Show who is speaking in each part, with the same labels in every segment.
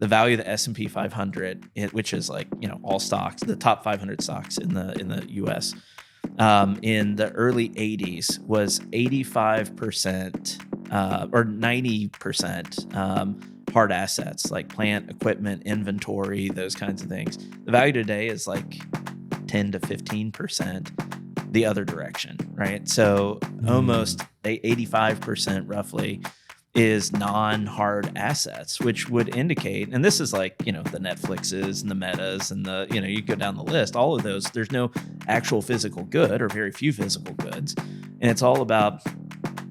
Speaker 1: the value of the S&P 500, which is like, all stocks, the top 500 stocks in the US, in the early 80s was 85% or 90% hard assets like plant, equipment, inventory, those kinds of things. The value today is like 10 to 15% the other direction, right? So almost 85% roughly is non-hard assets, which would indicate, and this is like, the Netflixes and the Metas and the, you go down the list, all of those, there's no actual physical good or very few physical goods. And it's all about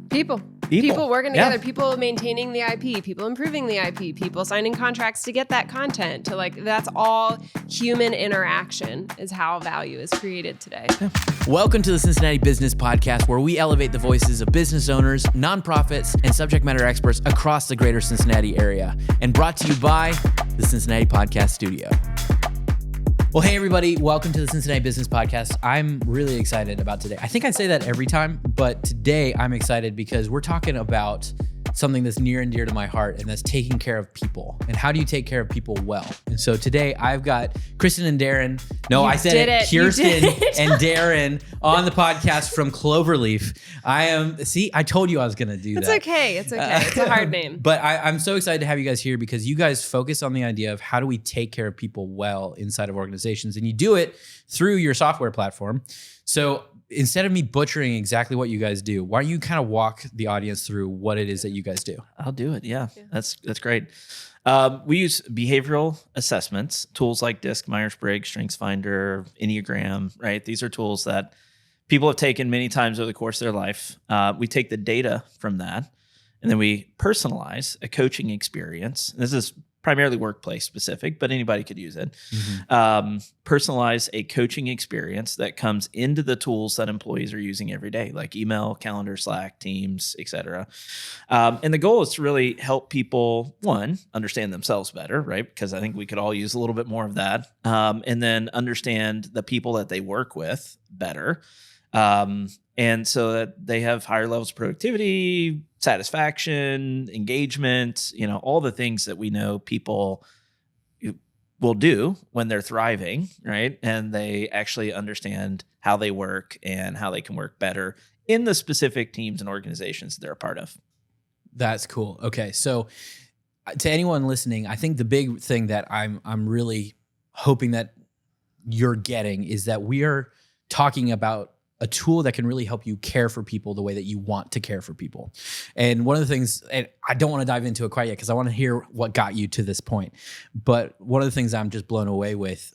Speaker 2: people working together, people maintaining the IP, people improving the IP, people signing contracts to get that content to that's all human interaction is how value is created today.
Speaker 3: Yeah. Welcome to the Cincinnati Business Podcast, where we elevate the voices of business owners, nonprofits, and subject matter experts across the greater Cincinnati area, and brought to you by the Cincinnati Podcast Studio. Well, hey, everybody. Welcome to the Cincinnati Business Podcast. I'm really excited about today. I think I say that every time, but today I'm excited because we're talking about something that's near and dear to my heart, and that's taking care of people. And how do you take care of people well? And so today I've got Kirsten and Darrin. No, I said it. Kirsten and Darrin on the podcast from Cloverleaf. I told you I was going to do that.
Speaker 2: It's okay. It's a hard name.
Speaker 3: But I'm so excited to have you guys here because you guys focus on the idea of how do we take care of people well inside of organizations, and you do it through your software platform. So instead of me butchering exactly what you guys do, why don't you kind of walk the audience through what it is that you guys do?
Speaker 1: I'll do it. Yeah. That's great. We use behavioral assessments, tools like DISC, Myers-Briggs, StrengthsFinder, Enneagram, right? These are tools that people have taken many times over the course of their life. We take the data from that, and then we personalize a coaching experience. This is primarily workplace specific, but anybody could use it. Mm-hmm. Personalize a coaching experience that comes into the tools that employees are using every day, like email, calendar, Slack, Teams, etc. And the goal is to really help people, one, understand themselves better, right? Because I think we could all use a little bit more of that. And then understand the people that they work with better. And so that they have higher levels of productivity, satisfaction, engagement, all the things that we know people will do when they're thriving, right? And they actually understand how they work and how they can work better in the specific teams and organizations they're a part of.
Speaker 3: That's cool. Okay. So to anyone listening, I think the big thing that I'm really hoping that you're getting is that we are talking about a tool that can really help you care for people the way that you want to care for people. And one of the things, and I don't want to dive into it quite yet because I want to hear what got you to this point. But one of the things I'm just blown away with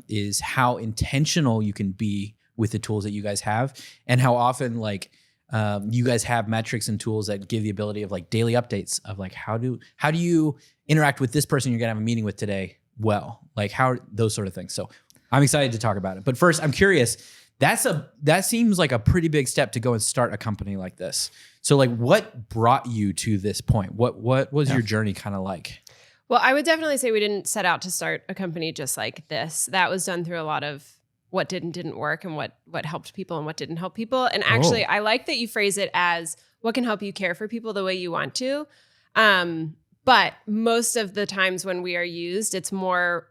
Speaker 3: is how intentional you can be with the tools that you guys have, and how often you guys have metrics and tools that give the ability of daily updates of how do you interact with this person you're going to have a meeting with today? Well, how those sort of things. So I'm excited to talk about it. But first, I'm curious. That seems like a pretty big step to go and start a company like this. So what brought you to this point? What was your journey kind of like?
Speaker 2: Well, I would definitely say we didn't set out to start a company just like this. That was done through a lot of what did and didn't work, and what helped people and what didn't help people. And actually, I like that you phrase it as what can help you care for people the way you want to. But most of the times when we are used, it's more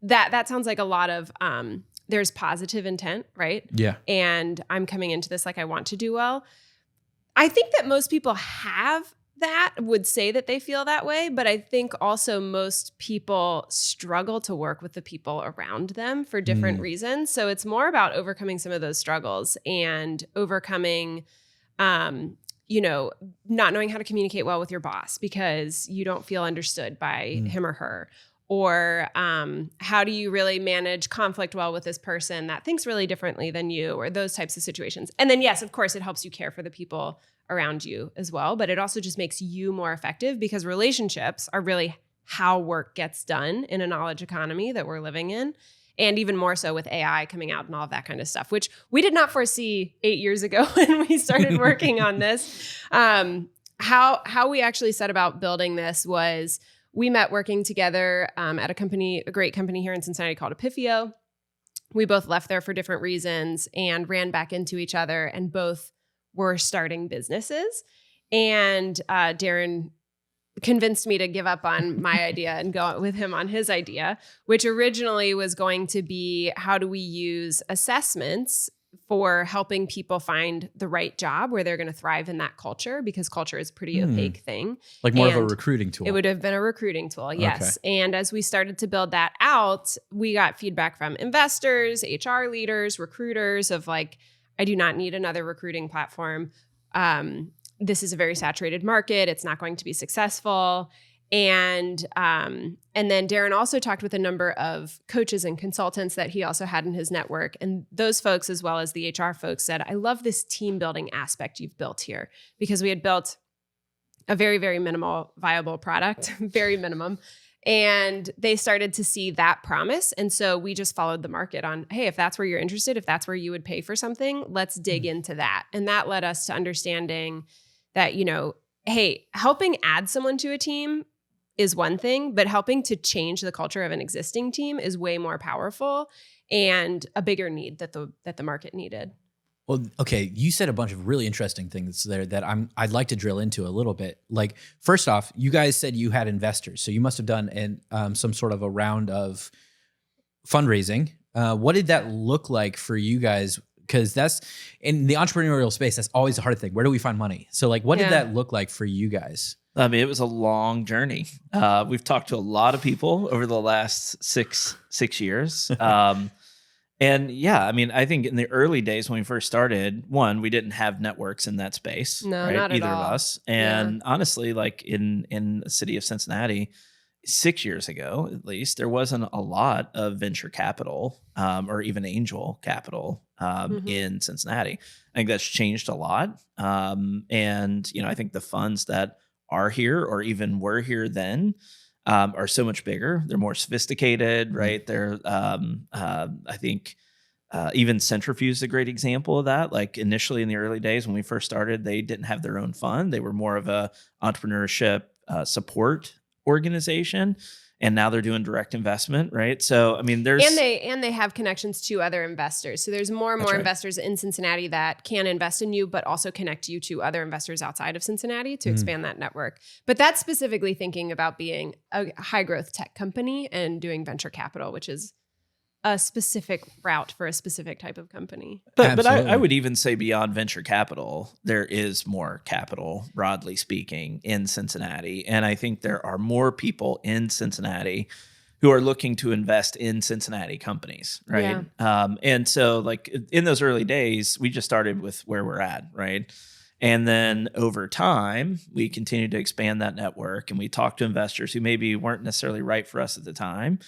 Speaker 2: that sounds like a lot of there's positive intent, right?
Speaker 3: Yeah.
Speaker 2: And I'm coming into this I want to do well. I think that most people have that, would say that they feel that way, but I think also most people struggle to work with the people around them for different reasons. So it's more about overcoming some of those struggles and overcoming, not knowing how to communicate well with your boss because you don't feel understood by him or her. Or how do you really manage conflict well with this person that thinks really differently than you, or those types of situations. And then, yes, of course, it helps you care for the people around you as well. But it also just makes you more effective because relationships are really how work gets done in a knowledge economy that we're living in. And even more so with AI coming out and all of that kind of stuff, which we did not foresee 8 years ago when we started working on this. How we actually set about building this was we met working together at a great company here in Cincinnati called Epifio. We both left there for different reasons and ran back into each other, and both were starting businesses. And Darrin convinced me to give up on my idea and go with him on his idea, which originally was going to be, how do we use assessments for helping people find the right job where they're going to thrive in that culture, because culture is a pretty opaque thing.
Speaker 3: Like more of a
Speaker 2: And
Speaker 3: recruiting tool.
Speaker 2: It would have been a recruiting tool, yes. And as we started to build that out, we got feedback from investors, HR leaders, recruiters of like, I do not need another recruiting platform. This is a very saturated market. It's not going to be successful. And then Darrin also talked with a number of coaches and consultants that he also had in his network. And those folks, as well as the HR folks, said, I love this team building aspect you've built here, because we had built a very, very minimal viable product, very minimum. And they started to see that promise. And so we just followed the market on, hey, if that's where you're interested, if that's where you would pay for something, let's dig into that. And that led us to understanding that, hey, helping add someone to a team is one thing, but helping to change the culture of an existing team is way more powerful and a bigger need that the market needed.
Speaker 3: Well, okay, you said a bunch of really interesting things there that I'd like to drill into a little bit. Like, first off, you guys said you had investors, so you must have done some sort of a round of fundraising. What did that look like for you guys? Because that's in the entrepreneurial space, that's always a hard thing. Where do we find money? So, like, what did that look like for you guys?
Speaker 1: I mean, it was a long journey. We've talked to a lot of people over the last six years. And yeah, I mean, I think in the early days when we first started, we didn't have networks in that space.
Speaker 2: No,
Speaker 1: right?
Speaker 2: not at
Speaker 1: Either
Speaker 2: all.
Speaker 1: of us. And honestly, like in the city of Cincinnati, 6 years ago, at least, there wasn't a lot of venture capital or even angel capital in Cincinnati. I think that's changed a lot. And, I think the funds that are here or even were here then are so much bigger. They're more sophisticated, right? They're, I think, even Centrifuge is a great example of that. Like initially in the early days when we first started, they didn't have their own fund. They were more of a entrepreneurship support organization, and now they're doing direct investment, right? So I mean, there's
Speaker 2: and they have connections to other investors. So there's more and more investors in Cincinnati that can invest in you, but also connect you to other investors outside of Cincinnati to expand that network. But that's specifically thinking about being a high growth tech company and doing venture capital, which is a specific route for a specific type of company.
Speaker 1: But I would even say beyond venture capital, there is more capital, broadly speaking, in Cincinnati. And I think there are more people in Cincinnati who are looking to invest in Cincinnati companies, right?
Speaker 2: Yeah.
Speaker 1: And so like in those early days, we just started with where we're at, right? And then over time, we continued to expand that network, and we talked to investors who maybe weren't necessarily right for us at the time.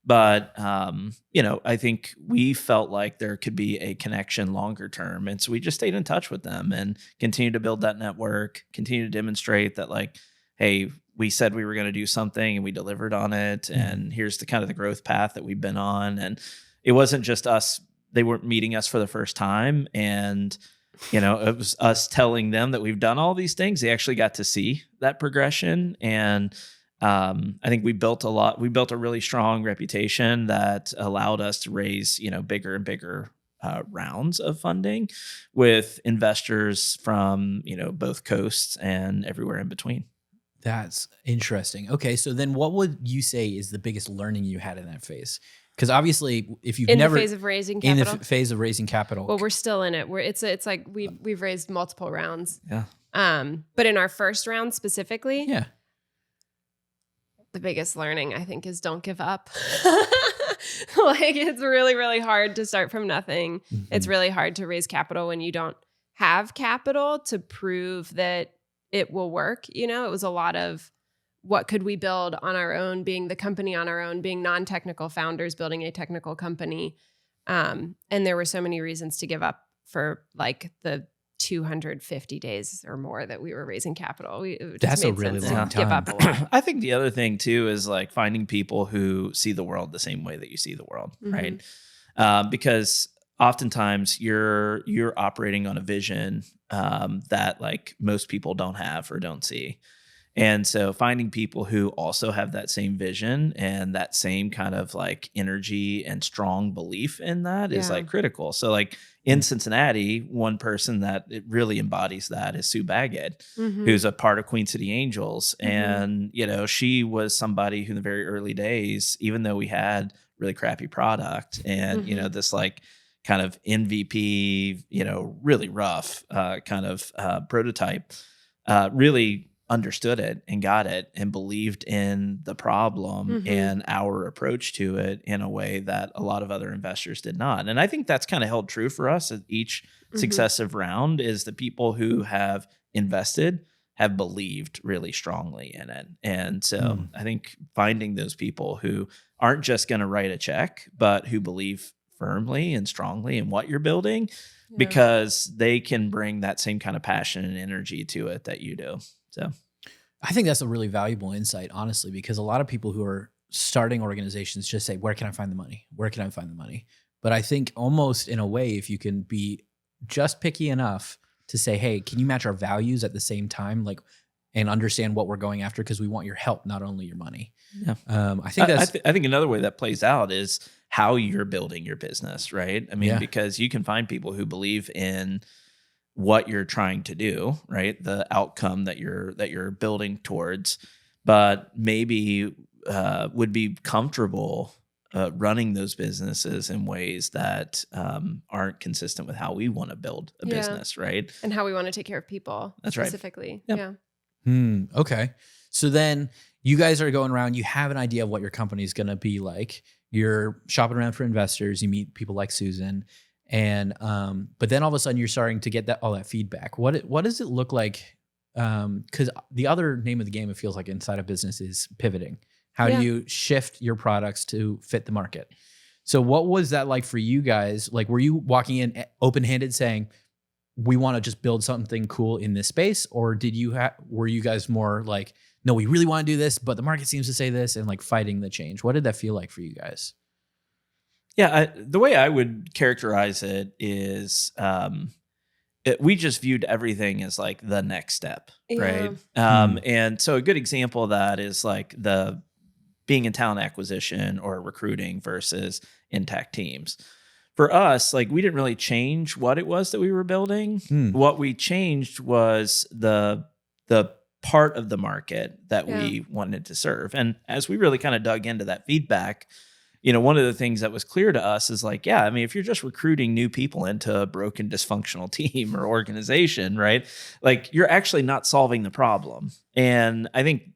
Speaker 1: But, I think we felt like there could be a connection longer term. And so we just stayed in touch with them and continued to build that network, continue to demonstrate that like, hey, we said we were going to do something and we delivered on it. And here's the kind of the growth path that we've been on. And it wasn't just us. They weren't meeting us for the first time. And, it was us telling them that we've done all these things. They actually got to see that progression. And I think we built a really strong reputation that allowed us to raise, bigger and bigger rounds of funding with investors from, both coasts and everywhere in between.
Speaker 3: That's interesting. Okay. So then what would you say is the biggest learning you had in that phase? Because obviously if you've never
Speaker 2: in the phase of raising capital.
Speaker 3: In the phase of raising capital.
Speaker 2: Well, we're still in it. It's like we've raised multiple rounds.
Speaker 1: Yeah.
Speaker 2: But in our first round specifically.
Speaker 3: Yeah.
Speaker 2: The biggest learning, I think, is don't give up. Like it's really, really hard to start from nothing. It's really hard to raise capital when you don't have capital to prove that it will work. It was a lot of what could we build on our own, being the company on our own, being non-technical founders, building a technical company. And there were so many reasons to give up for like the 250 days or more that we were raising capital.
Speaker 3: That's a really long time.
Speaker 2: Give up a lot.
Speaker 1: I think the other thing too is like finding people who see the world the same way that you see the world, right? Because oftentimes you're operating on a vision that like most people don't have or don't see. And so finding people who also have that same vision and that same kind of like energy and strong belief in that is
Speaker 2: Yeah.
Speaker 1: like critical. So like in Cincinnati, one person that it really embodies that is Sue Baggett, who's a part of Queen City Angels. And, you know, she was somebody who in the very early days, even though we had really crappy product and, you know, this like kind of MVP, you know, really rough kind of prototype, really understood it and got it and believed in the problem and our approach to it in a way that a lot of other investors did not. And I think that's kind of held true for us at each successive round is the people who have invested have believed really strongly in it. And so I think finding those people who aren't just going to write a check, but who believe firmly and strongly in what you're building because they can bring that same kind of passion and energy to it that you do. So
Speaker 3: I think that's a really valuable insight, honestly, because a lot of people who are starting organizations just say, where can I find the money? Where can I find the money? But I think almost in a way, if you can be just picky enough to say, hey, can you match our values at the same time? Like, and understand what we're going after because we want your help, not only your money.
Speaker 1: Yeah.
Speaker 3: I think that's,
Speaker 1: I think another way that plays out is how you're building your business, right? I mean, because you can find people who believe in what you're trying to do, right? The outcome that you're building towards, but maybe would be comfortable running those businesses in ways that aren't consistent with how we want to build a business, right?
Speaker 2: And how we want to take care of people.
Speaker 1: That's
Speaker 2: specifically.
Speaker 1: Right.
Speaker 2: Yeah.
Speaker 3: Okay. So then you guys are going around, you have an idea of what your company is going to be like. You're shopping around for investors. You meet people like Susan. And, but then all of a sudden you're starting to get all that feedback. What does it look like? Cause the other name of the game, it feels like inside of business is pivoting. How do you shift your products to fit the market? So what was that like for you guys? Like, were you walking in open-handed saying, we want to just build something cool in this space? Or were you guys more like, no, we really want to do this, but the market seems to say this, and like fighting the change? What did that feel like for you guys?
Speaker 1: Yeah, the way I would characterize it is we just viewed everything as like the next step, right? And so a good example of that is like the being in talent acquisition or recruiting versus in tech teams. For us, like we didn't really change what it was that we were building. What we changed was the part of the market that we wanted to serve. And as we really kind of dug into that feedback, you know, one of the things that was clear to us is like, yeah, I mean, if you're just recruiting new people into a broken, dysfunctional team or organization, right? Like you're actually not solving the problem. And I think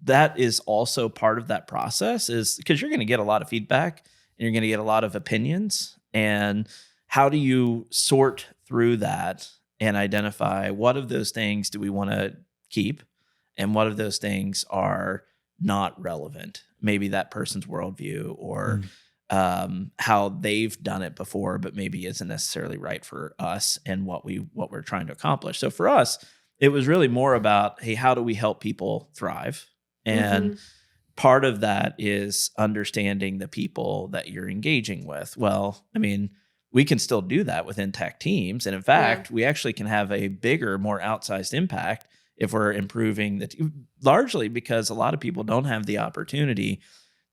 Speaker 1: that is also part of that process is because you're going to get a lot of feedback and you're going to get a lot of opinions. And how do you sort through that and identify what of those things do we want to keep and what of those things are not relevant? Maybe that person's worldview or how they've done it before, but maybe isn't necessarily right for us and what we're trying to accomplish. So for us, it was really more about, hey, how do we help people thrive? And part of that is understanding the people that you're engaging with. Well, I mean, we can still do that within tech teams. And in fact, we actually can have a bigger, more outsized impact if we're improving largely because a lot of people don't have the opportunity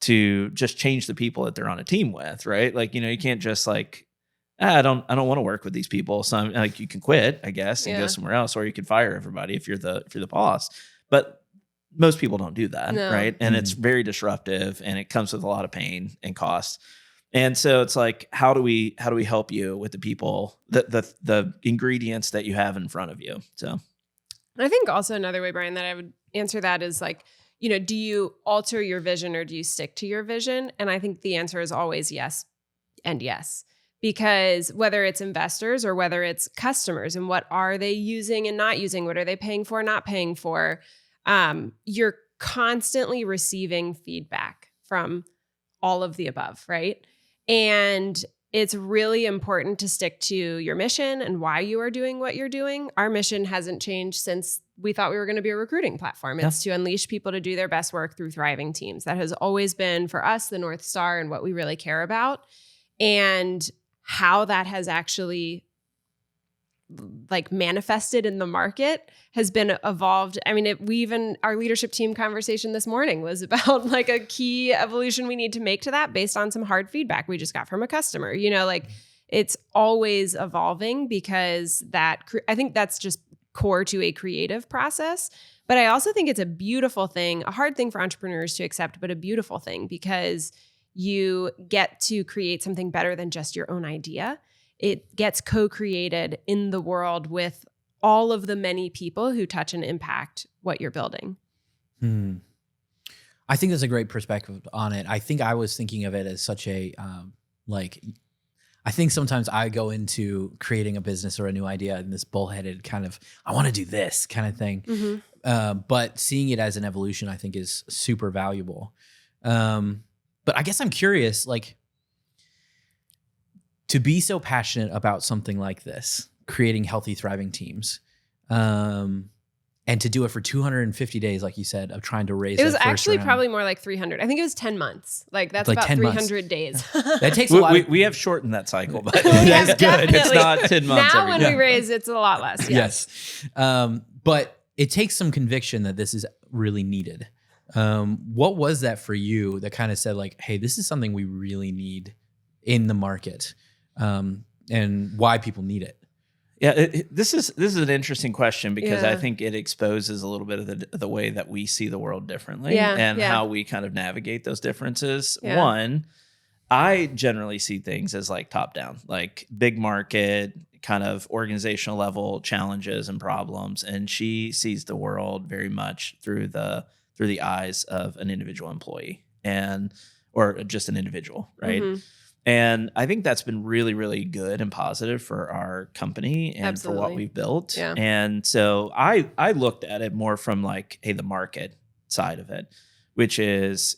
Speaker 1: to just change the people that they're on a team with, right? Like, you know, you can't just like, I don't want to work with these people. So I'm like, you can quit, I guess, and go somewhere else, or you can fire everybody if you're the boss. But most people don't do that, right? And it's very disruptive and it comes with a lot of pain and costs. And so it's like, how do we help you with the people, the ingredients that you have in front of you? So
Speaker 2: I think also another way, Brian, that I would answer that is like, you know, do you alter your vision or do you stick to your vision? And I think the answer is always yes and yes. Because whether it's investors or whether it's customers and what are they using and not using, what are they paying for, not paying for, you're constantly receiving feedback from all of the above, right? And it's really important to stick to your mission and why you are doing what you're doing. Our mission hasn't changed since we thought we were going to be a recruiting platform. It's to unleash people to do their best work through thriving teams. That has always been for us the North Star and what we really care about. And how that has actually like manifested in the market has been evolved. I mean, our leadership team conversation this morning was about like a key evolution we need to make to that based on some hard feedback we just got from a customer. Like it's always evolving because I think that's just core to a creative process. But I also think it's a beautiful thing, a hard thing for entrepreneurs to accept, but a beautiful thing because you get to create something better than just your own idea. It gets co-created in the world with all of the many people who touch and impact what you're building.
Speaker 3: I think that's a great perspective on it. I think I was thinking of it as such a, I think sometimes I go into creating a business or a new idea in this bullheaded kind of, I want to do this kind of thing.
Speaker 2: Mm-hmm.
Speaker 3: But seeing it as an evolution, I think is super valuable. But I guess I'm curious, like, to be so passionate about something like this, creating healthy, thriving teams, and to do it for 250 days, like you said, of trying to raise.
Speaker 2: It was actually probably more like 300. I think it was 10 months. Like that's
Speaker 3: like
Speaker 2: about 300
Speaker 3: months.
Speaker 2: Days.
Speaker 3: That takes a lot.
Speaker 1: We have shortened that cycle, but
Speaker 2: That's
Speaker 1: good. It's not 10 months.
Speaker 2: Now when we raise, it's a lot less.
Speaker 3: Yes. But it takes some conviction that this is really needed. What was that for you that kind of said like, hey, this is something we really need in the market, and why people need it?
Speaker 1: Yeah, this is an interesting question because I think it exposes a little bit of the way that we see the world differently and how we kind of navigate those differences.
Speaker 2: Yeah.
Speaker 1: One, I generally see things as like top down, like big market kind of organizational level challenges and problems, and she sees the world very much through the eyes of an individual employee or just an individual, right? Mm-hmm. And I think that's been really, really good and positive for our company and
Speaker 2: Absolutely.
Speaker 1: for what we've built.
Speaker 2: Yeah.
Speaker 1: And so I looked at it more from like, hey, the market side of it, which is,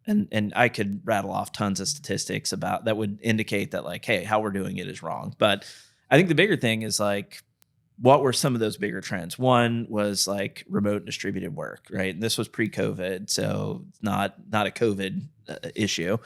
Speaker 1: and I could rattle off tons of statistics about that would indicate that like, hey, how we're doing it is wrong. But I think the bigger thing is like, what were some of those bigger trends? One was like remote and distributed work, right? And this was pre-COVID, so it's not a COVID issue,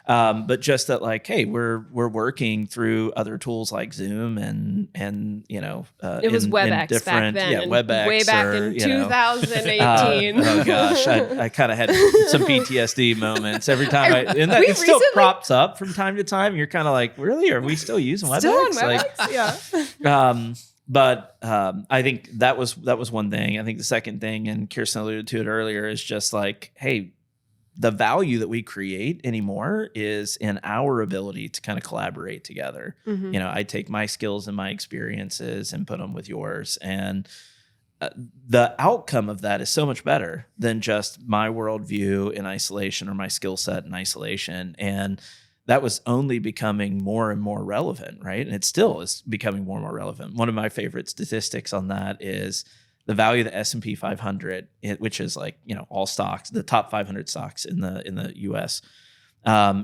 Speaker 1: but just that like, hey, we're working through other tools like Zoom and
Speaker 2: it was WebEx back then,
Speaker 1: WebEx
Speaker 2: way back in 2018.
Speaker 1: Oh gosh, I kind of had some PTSD moments every time it still props up from time to time. You're kind of like, really? Are we still using WebEx?
Speaker 2: Still on WebEx?
Speaker 1: Yeah. But I think that was one thing. I think the second thing, and Kirsten alluded to it earlier, is just like, hey, the value that we create anymore is in our ability to kind of collaborate together. Mm-hmm. I take my skills and my experiences and put them with yours. And the outcome of that is so much better than just my worldview in isolation or my skill set in isolation. And that was only becoming more and more relevant, right? And it still is becoming more and more relevant. One of my favorite statistics on that is the value of the S&P 500, which is like, all stocks, the top 500 stocks in the US,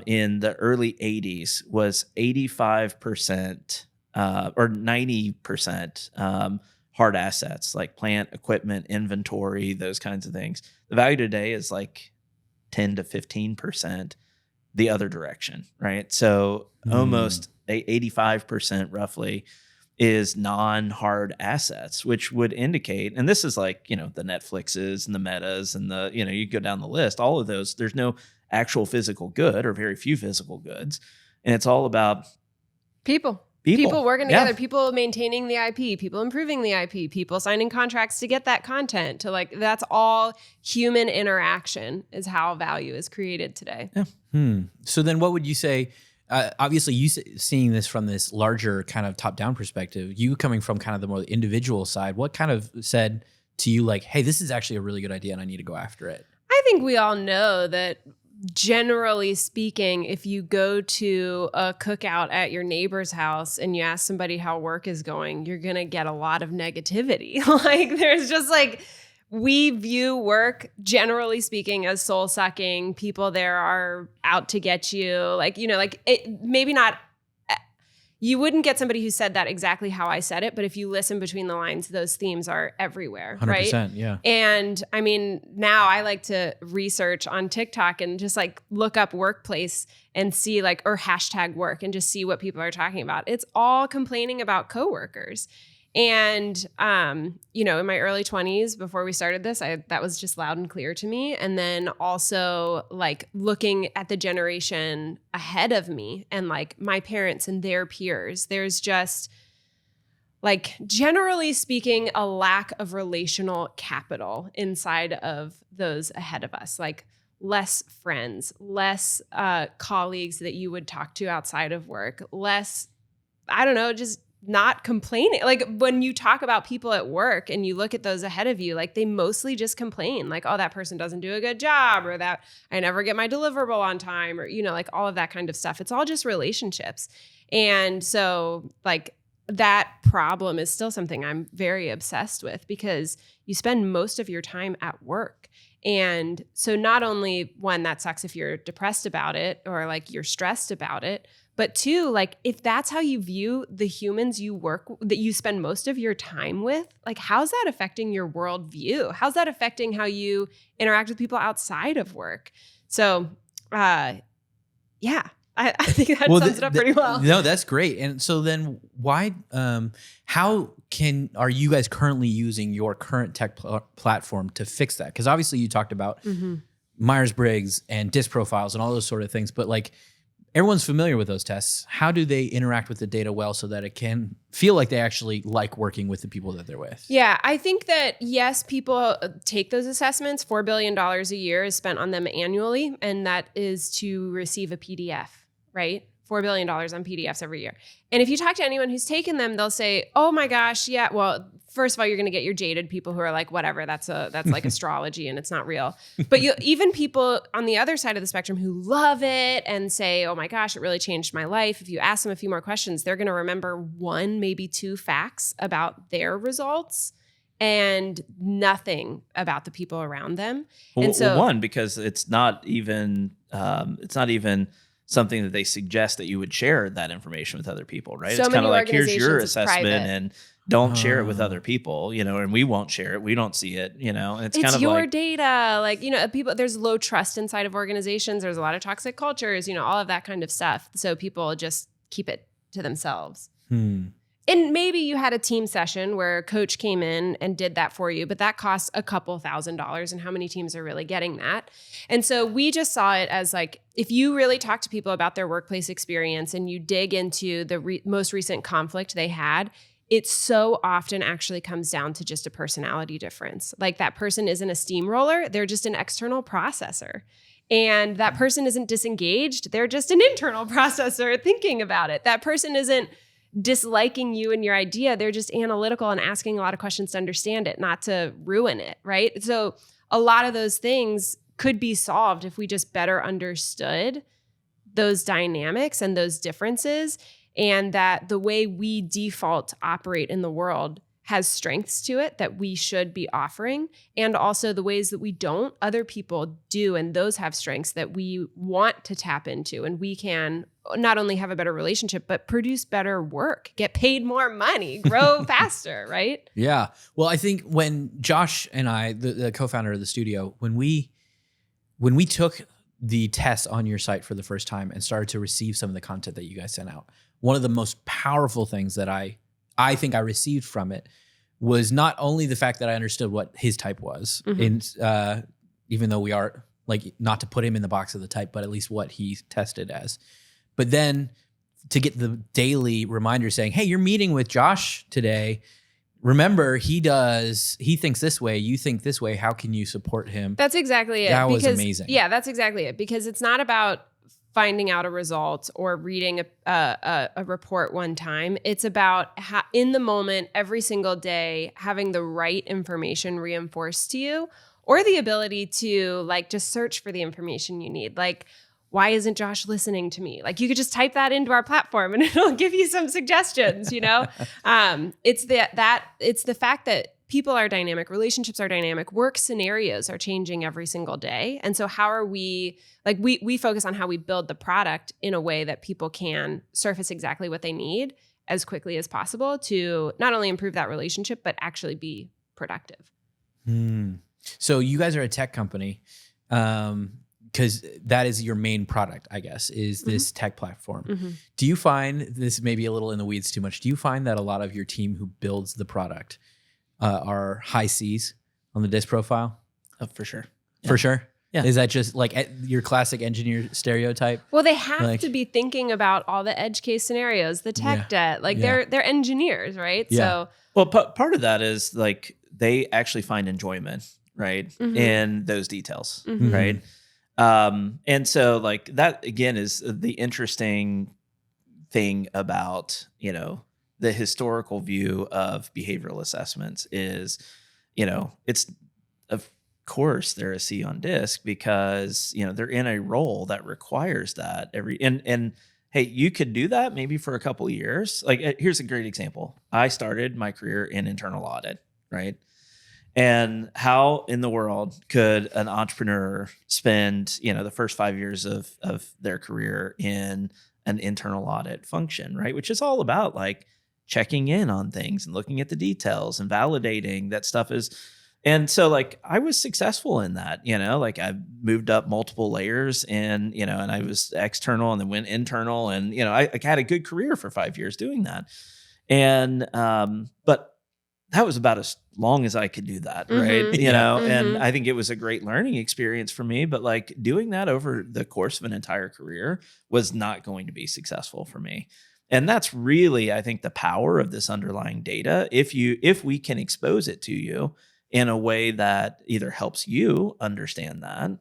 Speaker 1: in the early 80s was 85% or 90% hard assets like plant, equipment, inventory, those kinds of things. The value today is like 10 to 15%. The other direction, right? So almost 85% roughly is non-hard assets, which would indicate, and this is like, the Netflixes and the Metas and the, you go down the list, all of those, there's no actual physical good or very few physical goods. And it's all about
Speaker 2: people working together, people maintaining the IP, people improving the IP, people signing contracts to get that content to like, that's all human interaction is how value is created today.
Speaker 3: Yeah. So then what would you say, obviously you seeing this from this larger kind of top down perspective, you coming from kind of the more individual side, what kind of said to you like, hey, this is actually a really good idea and I need to go after it?
Speaker 2: I think we all know that generally speaking, if you go to a cookout at your neighbor's house and you ask somebody how work is going, you're going to get a lot of negativity. Like there's just like, we view work, generally speaking, as soul sucking. People there are out to get you. Like, like it, maybe not, you wouldn't get somebody who said that exactly how I said it, but if you listen between the lines, those themes are everywhere,
Speaker 3: 100%,
Speaker 2: right?
Speaker 3: yeah.
Speaker 2: And I mean, now I like to research on TikTok and just like look up workplace and see like, or hashtag work and just see what people are talking about. It's all complaining about coworkers. And, in my early 20s, before we started this, that was just loud and clear to me. And then also like looking at the generation ahead of me and like my parents and their peers, there's just like, generally speaking, a lack of relational capital inside of those ahead of us, like less friends, less colleagues that you would talk to outside of work, less, I don't know, just not complaining. Like when you talk about people at work and you look at those ahead of you, like they mostly just complain like, oh, that person doesn't do a good job, or that I never get my deliverable on time, or, like all of that kind of stuff. It's all just relationships. And so like that problem is still something I'm very obsessed with, because you spend most of your time at work. And so not only, one, that sucks if you're depressed about it or like you're stressed about it, but two, like if that's how you view the humans you work, that you spend most of your time with, like how's that affecting your worldview? How's that affecting how you interact with people outside of work? So, I think that sums it up pretty well.
Speaker 3: No, that's great. And so then why, how are you guys currently using your current tech platform to fix that? Because obviously you talked about Myers-Briggs and DISC profiles and all those sort of things, but like everyone's familiar with those tests. How do they interact with the data well so that it can feel like they actually like working with the people that they're with?
Speaker 2: Yeah, I think that, yes, people take those assessments. $4 billion a year is spent on them annually, and that is to receive a PDF, right? $4 billion on PDFs every year. And if you talk to anyone who's taken them, they'll say, oh my gosh, yeah, well, first of all, you're going to get your jaded people who are like, whatever, that's like astrology and it's not real. But even people on the other side of the spectrum who love it and say, oh my gosh, it really changed my life. If you ask them a few more questions, they're going to remember one, maybe two facts about their results and nothing about the people around them.
Speaker 1: Well,
Speaker 2: and so,
Speaker 1: one, because it's not even something that they suggest that you would share that information with other people, right?
Speaker 2: So
Speaker 1: it's kind of like, here's your
Speaker 2: it's
Speaker 1: assessment
Speaker 2: private.
Speaker 1: and don't share it with other people, and we won't share it. We don't see it, and it's kind of
Speaker 2: your
Speaker 1: like
Speaker 2: data. Like, people, there's low trust inside of organizations. There's a lot of toxic cultures, all of that kind of stuff. So people just keep it to themselves. And maybe you had a team session where a coach came in and did that for you, but that costs a couple $1,000s, and how many teams are really getting that? And so we just saw it as like, if you really talk to people about their workplace experience and you dig into the most recent conflict they had, it so often actually comes down to just a personality difference. Like that person isn't a steamroller, they're just an external processor. And that person isn't disengaged, they're just an internal processor thinking about it. That person isn't disliking you and your idea, they're just analytical and asking a lot of questions to understand it, not to ruin it, right? So a lot of those things could be solved if we just better understood those dynamics and those differences, and that the way we default operate in the world has strengths to it that we should be offering, and also the ways that we don't, other people do, and those have strengths that we want to tap into, and we can not only have a better relationship, but produce better work, get paid more money, grow faster, right?
Speaker 3: Yeah. Well, I think when Josh and I, the co-founder of the studio, when we took the tests on your site for the first time and started to receive some of the content that you guys sent out, one of the most powerful things that I think I received from it was not only the fact that I understood what his type was, even though we are like, not to put him in the box of the type, but at least what he tested as. But then to get the daily reminder saying, hey, you're meeting with Josh today. Remember, he thinks this way, you think this way. How can you support him?
Speaker 2: That's exactly it.
Speaker 3: That was amazing.
Speaker 2: Yeah, that's exactly it. Because it's not about finding out a result or reading a report one time. It's about in the moment, every single day, having the right information reinforced to you, or the ability to like just search for the information you need. Like, why isn't Josh listening to me? Like, you could just type that into our platform and it'll give you some suggestions, It's the fact that people are dynamic, relationships are dynamic, work scenarios are changing every single day. And so how are we, like we focus on how we build the product in a way that people can surface exactly what they need as quickly as possible to not only improve that relationship, but actually be productive.
Speaker 3: So you guys are a tech company, because that is your main product, I guess, is this tech platform. Do you find, this may be a little in the weeds too much, do you find that a lot of your team who builds the product are high C's on the DISC profile?
Speaker 1: Oh, for sure.
Speaker 3: For sure?
Speaker 1: Yeah.
Speaker 3: Is that just like your classic engineer stereotype?
Speaker 2: Well, they have to be thinking about all the edge case scenarios, the tech debt. Like they're engineers, right?
Speaker 3: Yeah.
Speaker 2: So
Speaker 1: Well, part of that is like they actually find enjoyment, right, in those details, right? And so like that again is the interesting thing about, the historical view of behavioral assessments is, it's of course they're a C on DISC because, they're in a role that requires that and hey, you could do that maybe for a couple of years. Like here's a great example. I started my career in internal audit, right? And how in the world could an entrepreneur spend, the first 5 years of their career in an internal audit function, right? Which is all about like checking in on things and looking at the details and validating that stuff is. And so like I was successful in that, like I moved up multiple layers and, and I was external and then went internal and, I had a good career for 5 years doing that. And, but that was about as long as I could do that. Right. And I think it was a great learning experience for me, but like doing that over the course of an entire career was not going to be successful for me. And that's really, I think, the power of this underlying data. If we can expose it to you in a way that either helps you understand that,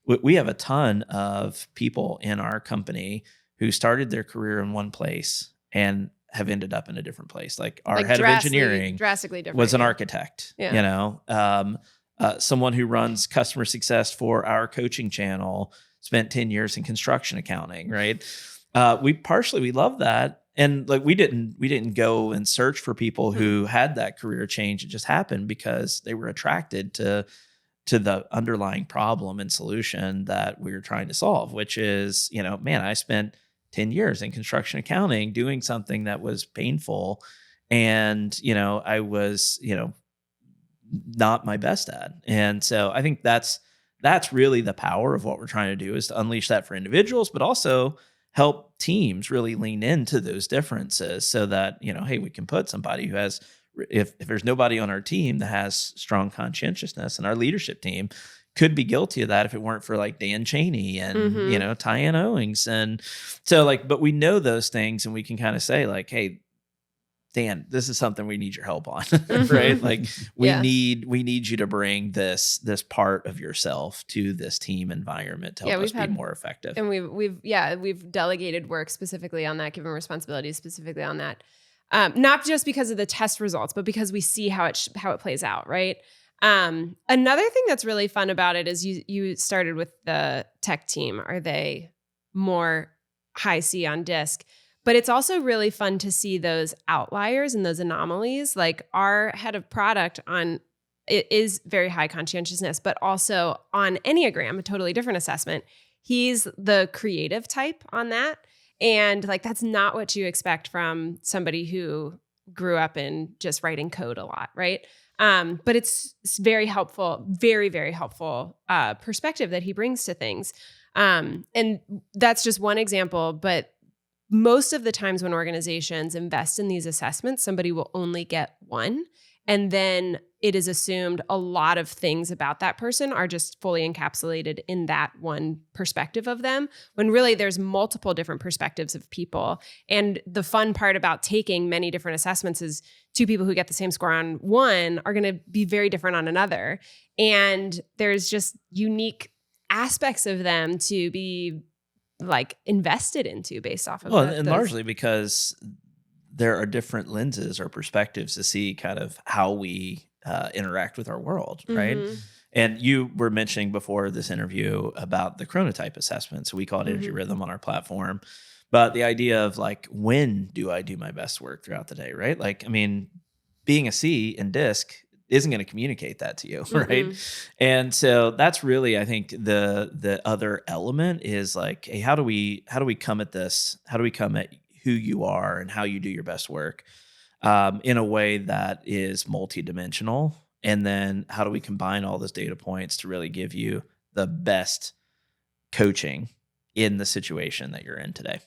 Speaker 1: we have a ton of people in our company who started their career in one place and have ended up in a different place. Like our head of engineering
Speaker 2: drastically different,
Speaker 1: was an architect, someone who runs customer success for our coaching channel spent 10 years in construction accounting, right? We love that. And like, we didn't go and search for people who had that career change. It just happened because they were attracted to the underlying problem and solution that we were trying to solve, which is, I spent 10 years in construction accounting doing something that was painful. And, I was, not my best at. And so I think that's really the power of what we're trying to do is to unleash that for individuals, but also help teams really lean into those differences so that, hey, we can put somebody who has, if there's nobody on our team that has strong conscientiousness, and our leadership team could be guilty of that if it weren't for like Dan Chaney and, Tyann Owings. And so like, but we know those things and we can kind of say like, hey, Dan, this is something we need your help on, right? Like we need you to bring this part of yourself to this team environment to help us be more effective.
Speaker 2: And we've delegated work specifically on that, given responsibilities specifically on that. Not just because of the test results, but because we see how it plays out, right? Another thing that's really fun about it is you started with the tech team. Are they more high C on DISC? But it's also really fun to see those outliers and those anomalies. Like our head of product it is very high conscientiousness, but also on Enneagram, a totally different assessment. He's the creative type on that. And like, that's not what you expect from somebody who grew up in just writing code a lot, right? But it's very helpful, very, very helpful perspective that he brings to things. And that's just one example, but most of the times when organizations invest in these assessments, somebody will only get one. And then it is assumed a lot of things about that person are just fully encapsulated in that one perspective of them, when really there's multiple different perspectives of people. And the fun part about taking many different assessments is two people who get the same score on one are going to be very different on another. And there's just unique aspects of them to be like invested into based off of
Speaker 1: and largely because there are different lenses or perspectives to see kind of how we interact with our world, right? And you were mentioning before this interview about the chronotype assessment. So we call it energy rhythm on our platform. But the idea of like, when do I do my best work throughout the day, right? Like, I mean, being a C in DISC isn't going to communicate that to you, right? And so that's really, I think, the other element is like, hey, how do we come at this? How do we come at who you are and how you do your best work in a way that is multidimensional? And then how do we combine all those data points to really give you the best coaching in the situation that you're in today?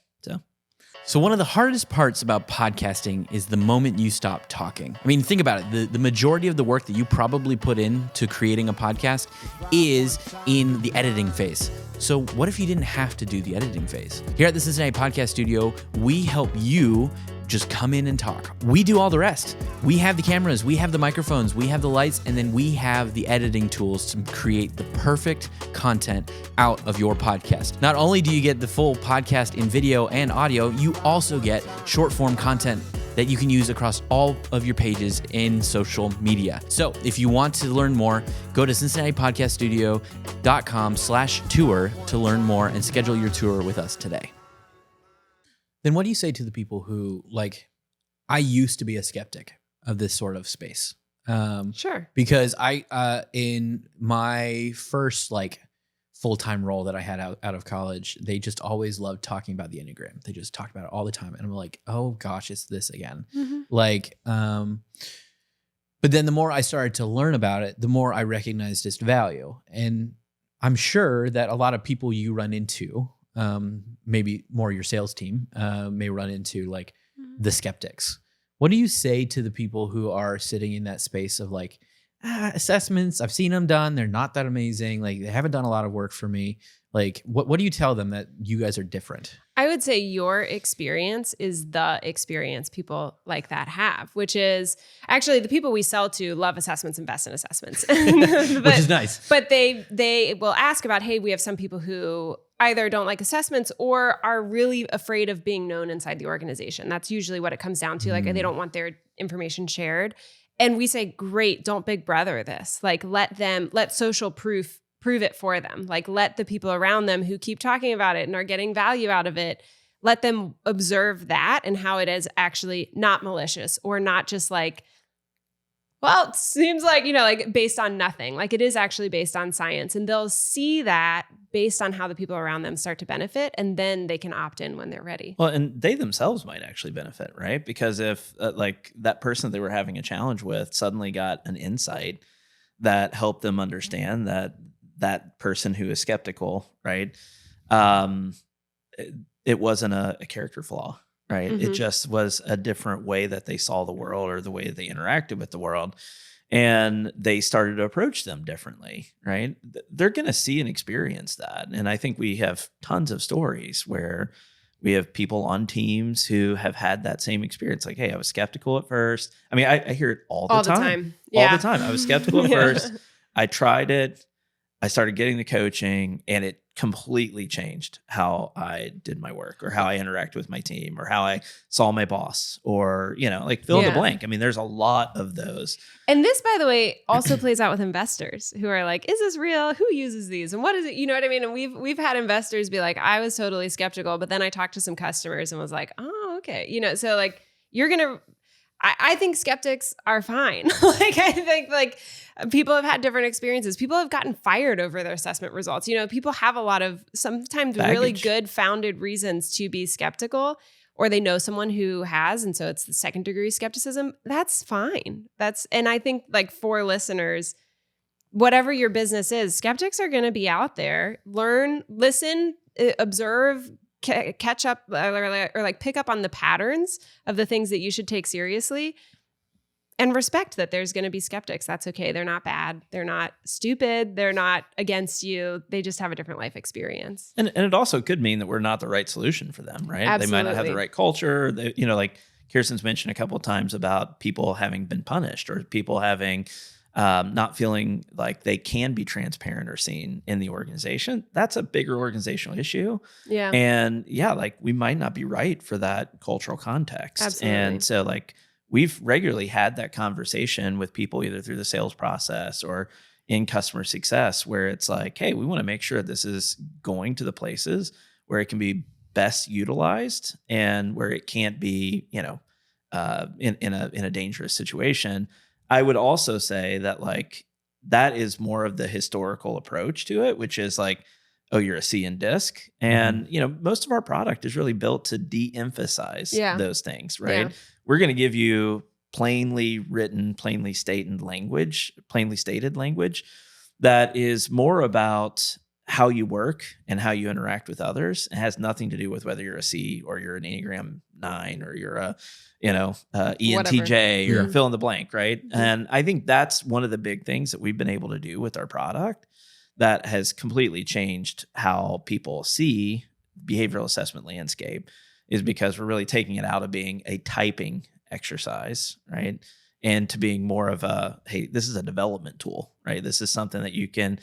Speaker 3: So one of the hardest parts about podcasting is the moment you stop talking. I mean, think about it. The majority of the work that you probably put into creating a podcast is in the editing phase. So what if you didn't have to do the editing phase? Here at the Cincinnati Podcast Studio, we help you just come in and talk. We do all the rest. We have the cameras, we have the microphones, we have the lights, and then we have the editing tools to create the perfect content out of your podcast. Not only do you get the full podcast in video and audio, you also get short form content that you can use across all of your pages in social media. So if you want to learn more, go to CincinnatiPodcastStudio.com/tour to learn more and schedule your tour with us today. Then what do you say to the people who, like, I used to be a skeptic of this sort of space?
Speaker 2: Sure.
Speaker 3: Because I, in my first like full-time role that I had out of college, they just always loved talking about the Enneagram. They just talked about it all the time. And I'm like, oh gosh, it's this again. Like, but then the more I started to learn about it, the more I recognized its value. And I'm sure that a lot of people you run into, maybe more your sales team, may run into like the skeptics. What do you say to the people who are sitting in that space of like, assessments, I've seen them done, they're not that amazing, like they haven't done a lot of work for me? Like, what do you tell them that you guys are different?
Speaker 2: I would say your experience is the experience people like that have, which is actually the people we sell to love assessments, invest in assessments.
Speaker 3: Which is nice.
Speaker 2: But they will ask about, hey, we have some people who either don't like assessments or are really afraid of being known inside the organization. That's usually what it comes down to. Like they don't want their information shared. And we say, great, don't big brother this. Like let social proof prove it for them. Like let the people around them who keep talking about it and are getting value out of it, let them observe that and how it is actually not malicious or not just like, well, it seems like, like based on nothing. Like it is actually based on science. And they'll see that based on how the people around them start to benefit. And then they can opt in when they're ready.
Speaker 1: Well, and they themselves might actually benefit, right? Because if like that person they were having a challenge with suddenly got an insight that helped them understand that person who is skeptical, right? It wasn't a character flaw. Right. It just was a different way that they saw the world or the way they interacted with the world. And they started to approach them differently. Right. They're going to see and experience that. And I think we have tons of stories where we have people on teams who have had that same experience. Like, hey, I was skeptical at first. I mean, I hear it all the time.
Speaker 2: Yeah.
Speaker 1: All the time. I was skeptical at first. I tried it. I started getting the coaching and it completely changed how I did my work or how I interacted with my team or how I saw my boss or, like fill in the blank. I mean, there's a lot of those.
Speaker 2: And this, by the way, also plays out with investors who are like, is this real? Who uses these? And what is it? You know what I mean? And we've had investors be like, I was totally skeptical, but then I talked to some customers and was like, oh, okay. So like I think skeptics are fine. Like, I think like people have had different experiences. People have gotten fired over their assessment results. People have a lot of sometimes
Speaker 1: baggage.
Speaker 2: Really good founded reasons to be skeptical, or they know someone who has. And so it's the second degree skepticism. That's fine. And I think like for listeners, whatever your business is, skeptics are going to be out there. Learn, listen, observe, catch up or like pick up on the patterns of the things that you should take seriously and respect that there's going to be skeptics. That's okay. They're not bad. They're not stupid. They're not against you. They just have a different life experience.
Speaker 1: And it also could mean that we're not the right solution for them, right?
Speaker 2: Absolutely.
Speaker 1: They might not have the right culture. Like Kirsten's mentioned a couple of times about people having been punished or people having not feeling like they can be transparent or seen in the organization. That's a bigger organizational issue.
Speaker 2: Yeah.
Speaker 1: And like we might not be right for that cultural context.
Speaker 2: Absolutely.
Speaker 1: And so like we've regularly had that conversation with people either through the sales process or in customer success where it's like, hey, we want to make sure this is going to the places where it can be best utilized and where it can't be, in a dangerous situation. I would also say that like that is more of the historical approach to it, which is like, oh, you're a C in DISC. And, most of our product is really built to de-emphasize those things, right?
Speaker 2: Yeah.
Speaker 1: We're going to give you plainly written, plainly stated language that is more about how you work and how you interact with others. It has nothing to do with whether you're a C or you're an Enneagram 9 or you're a, ENTJ or fill in the blank, right? Mm-hmm. And I think that's one of the big things that we've been able to do with our product that has completely changed how people see behavioral assessment landscape, is because we're really taking it out of being a typing exercise, right? And to being more of a, hey, this is a development tool, right? This is something that you can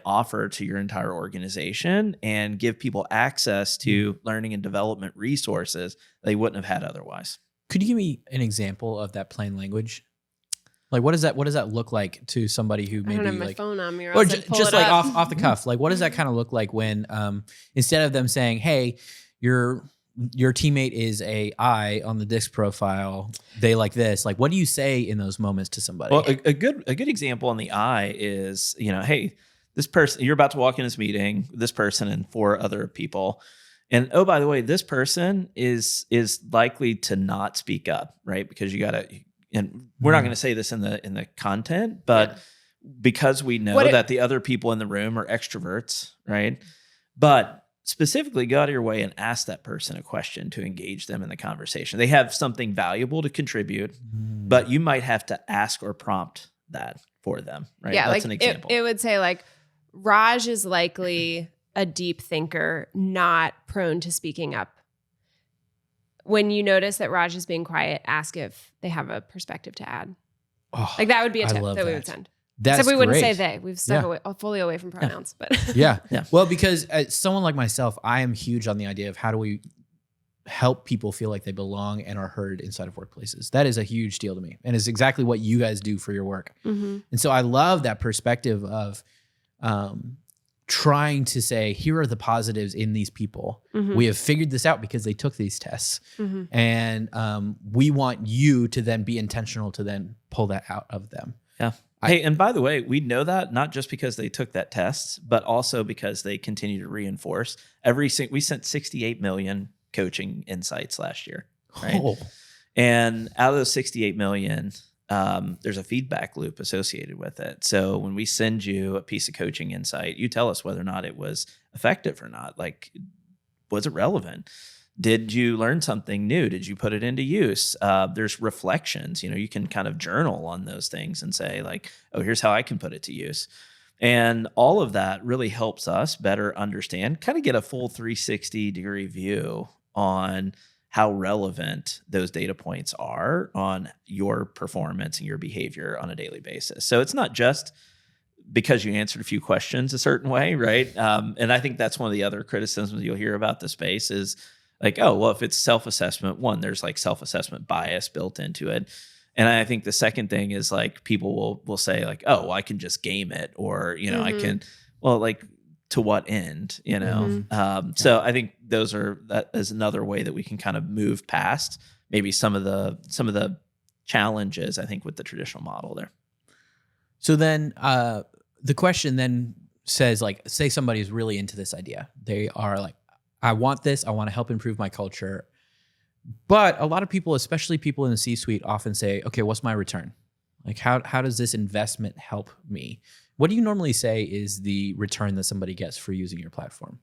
Speaker 1: offer to your entire organization and give people access to learning and development resources they wouldn't have had otherwise.
Speaker 3: Could you give me an example of that plain language? Like, what does that look like to somebody who maybe
Speaker 2: I don't have my
Speaker 3: like,
Speaker 2: phone on me,
Speaker 3: or just like off the cuff? Like, what does that kind of look like when instead of them saying, "Hey, your teammate is a I on the DISC profile, they like this." Like, what do you say in those moments to somebody?
Speaker 1: Well, a good example on the I is, hey, this person, you're about to walk in this meeting, this person and 4 other people. And oh, by the way, this person is likely to not speak up, right? Because you got to, and we're not going to say this in the content, but because we know that the other people in the room are extroverts, right? But specifically go out of your way and ask that person a question to engage them in the conversation. They have something valuable to contribute, but you might have to ask or prompt that for them, right?
Speaker 2: Yeah,
Speaker 1: that's
Speaker 2: like
Speaker 1: an example.
Speaker 2: It would say like, Raj is likely a deep thinker, not prone to speaking up. When you notice that Raj is being quiet, ask if they have a perspective to add.
Speaker 3: Oh,
Speaker 2: like that would be a tip that we would send.
Speaker 3: That's
Speaker 2: Except we wouldn't say
Speaker 3: great.
Speaker 2: they. We've stuck fully away from pronouns. But
Speaker 3: yeah. Well, because as someone like myself, I am huge on the idea of how do we help people feel like they belong and are heard inside of workplaces. That is a huge deal to me, and it's exactly what you guys do for your work. Mm-hmm. And so I love that perspective of trying to say, here are the positives in these people. Mm-hmm. We have figured this out because they took these tests. Mm-hmm. And we want you to then be intentional to then pull that out of them.
Speaker 1: Yeah. Hey, and by the way, we know that not just because they took that test, but also because they continue to reinforce. We sent 68 million coaching insights last year, right? Oh. And out of those 68 million, there's a feedback loop associated with it. So when we send you a piece of coaching insight, you tell us whether or not it was effective or not. Like, was it relevant? Did you learn something new? Did you put it into use? There's reflections. You can kind of journal on those things and say like, oh, here's how I can put it to use. And all of that really helps us better understand, kind of get a full 360-degree view on how relevant those data points are on your performance and your behavior on a daily basis. So it's not just because you answered a few questions a certain way, right? And I think that's one of the other criticisms you'll hear about the space is like, oh, well, if it's self-assessment, one, there's like self-assessment bias built into it. And I think the second thing is like people will say like, oh, well, I can just game it, or, I can, well, like, to what end, So I think that is another way that we can kind of move past maybe some of the challenges, I think, with the traditional model there.
Speaker 3: So then the question then says, like, say somebody is really into this idea. They are like, I want this. I want to help improve my culture. But a lot of people, especially people in the C-suite, often say, okay, what's my return? Like, how does this investment help me? What do you normally say is the return that somebody gets for using your platform?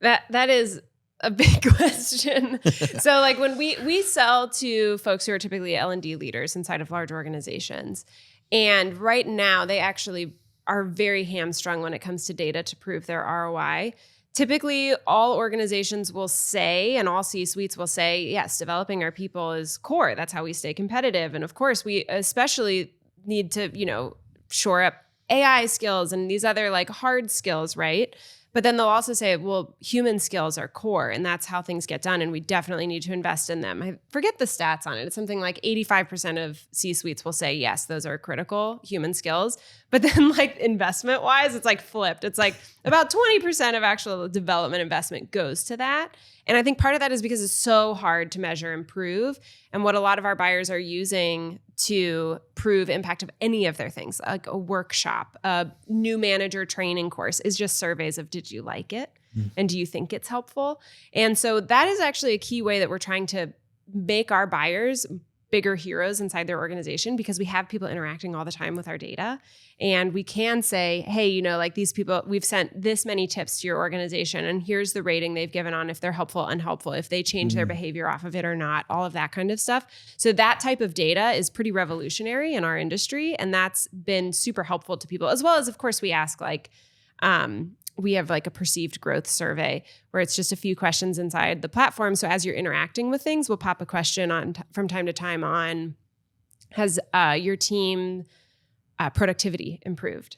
Speaker 2: That is a big question. So like when we sell to folks who are typically L&D leaders inside of large organizations, and right now they actually are very hamstrung when it comes to data to prove their ROI. Typically, all organizations will say, and all C-suites will say, yes, developing our people is core. That's how we stay competitive. And of course, we especially need to, shore up AI skills and these other like hard skills, right? But then they'll also say, well, human skills are core and that's how things get done. And we definitely need to invest in them. I forget the stats on it. It's something like 85% of C-suites will say, yes, those are critical human skills. But then like investment wise, it's like flipped. It's like, About 20% of actual development investment goes to that. And I think part of that is because it's so hard to measure and prove. And what a lot of our buyers are using to prove impact of any of their things, like a workshop, a new manager training course, is just surveys of, did you like it? And do you think it's helpful? And so that is actually a key way that we're trying to make our buyers bigger heroes inside their organization, because we have people interacting all the time with our data. And we can say, hey, you know, like these people, we've sent this many tips to your organization, and here's the rating they've given on if they're helpful, unhelpful, if they change their behavior off of it or not, all of that kind of stuff. So that type of data is pretty revolutionary in our industry. And that's been super helpful to people, as well as, of course, we ask like, we have like a perceived growth survey where it's just a few questions inside the platform. So as you're interacting with things, we'll pop a question on from time to time on, has your team productivity improved?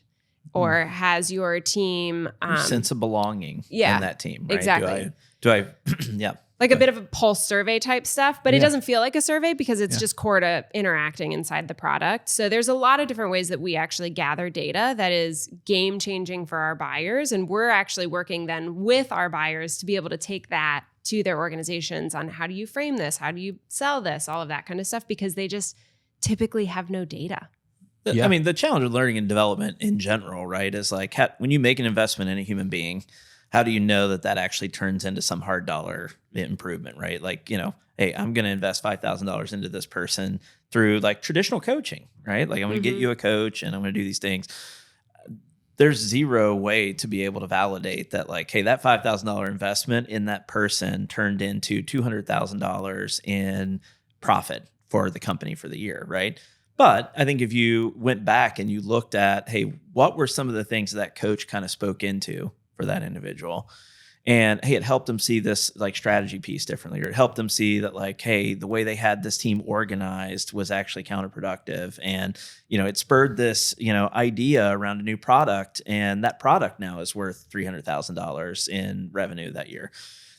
Speaker 2: Or has your team
Speaker 1: sense of belonging in that team, right?
Speaker 2: Exactly.
Speaker 1: Do I yeah.
Speaker 2: Like a bit of a pulse survey type stuff, but it doesn't feel like a survey because it's just core to interacting inside the product. So there's a lot of different ways that we actually gather data that is game changing for our buyers. And we're actually working then with our buyers to be able to take that to their organizations on how do you frame this? How do you sell this? All of that kind of stuff, because they just typically have no data.
Speaker 1: I mean, the challenge of learning and development in general, right, is like when you make an investment in a human being, how do you know that that actually turns into some hard dollar improvement, right? Like, you know, hey, I'm going to invest $5,000 into this person through like traditional coaching, right? Like I'm going to get you a coach and I'm going to do these things. There's zero way to be able to validate that, like, hey, that $5,000 investment in that person turned into $200,000 in profit for the company for the year, right? But I think if you went back and you looked at, hey, what were some of the things that coach kind of spoke into for that individual? And hey, it helped them see this like strategy piece differently, or it helped them see that like, hey, the way they had this team organized was actually counterproductive. And, you know, it spurred this, you know, idea around a new product, and that product now is worth $300,000 in revenue that year.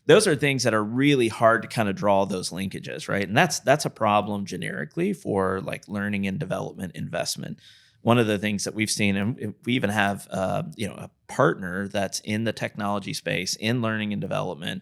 Speaker 1: Those are things that are really hard to kind of draw those linkages, right? And that's a problem generically for like learning and development investment. One of the things that we've seen, and we even have, you know, a partner that's in the technology space in learning and development.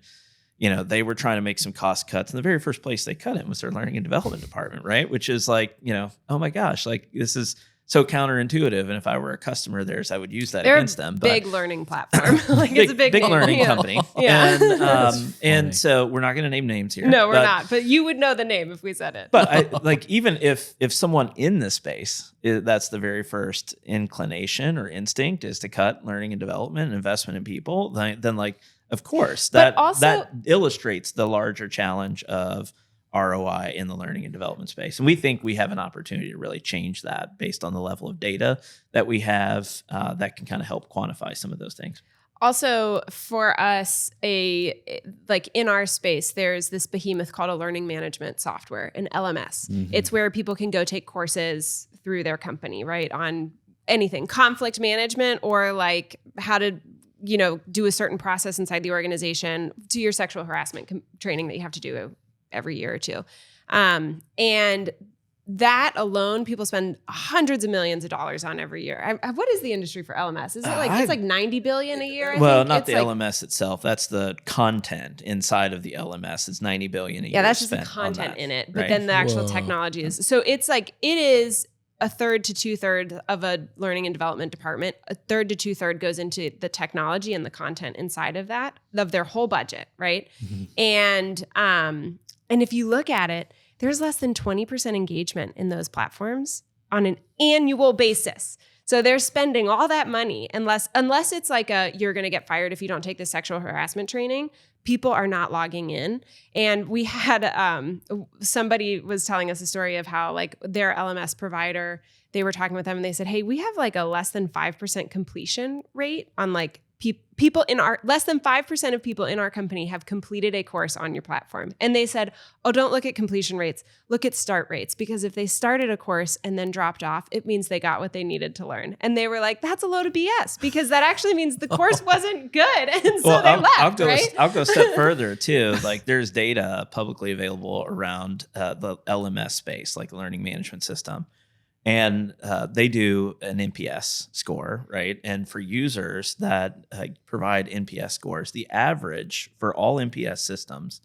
Speaker 1: You know, they were trying to make some cost cuts, and the very first place they cut it was their learning and development department, right? Which is like, you know, oh my gosh, like this is so counterintuitive. And if I were a customer of theirs, I would use that against them.
Speaker 2: Big learning platform. Like it's a big
Speaker 1: learning company.
Speaker 2: Yeah.
Speaker 1: And so we're not going to name names here.
Speaker 2: No, we're not. But you would know the name if we said it.
Speaker 1: But like, even if someone in this space, that's the very first inclination or instinct is to cut learning and development and investment in people, then like, of course, that illustrates the larger challenge of ROI in the learning and development space. And we think we have an opportunity to really change that based on the level of data that we have that can kind of help quantify some of those things.
Speaker 2: Also, for us, like in our space, there's this behemoth called a learning management software, an LMS. It's where people can go take courses through their company, right? On anything, conflict management, or like how to, you know, do a certain process inside the organization, to your sexual harassment training that you have to do every year or two. And that alone, people spend hundreds of millions of dollars on every year. What is the industry for LMS? Is it like, it's like 90 billion a year?
Speaker 1: Well, not the LMS itself. That's the content inside of the LMS. It's 90 billion a year.
Speaker 2: Yeah, that's just the content in it. But
Speaker 1: right?
Speaker 2: then the actual technology is, so it's like, it is a third to two-thirds of a learning and development department. A third to two-thirds goes into the technology and the content inside of that, of their whole budget, right? And if you look at it, there's less than 20% engagement in those platforms on an annual basis. So they're spending all that money, unless it's like you're going to get fired if you don't take the sexual harassment training. People are not logging in. And we had somebody was telling us a story of how like their LMS provider, they were talking with them and they said, hey, we have like a less than 5% completion rate on like people in our, less than 5% of people in our company have completed a course on your platform. And they said, oh, don't look at completion rates, look at start rates, because if they started a course and then dropped off, it means they got what they needed to learn. And they were like, that's a load of BS, because that actually means the course wasn't good. And so they left, right?
Speaker 1: I'll go a step further too. Like there's data publicly available around the LMS space, like the learning management system. And they do an NPS score, right? And for users that provide NPS scores, the average for all NPS systems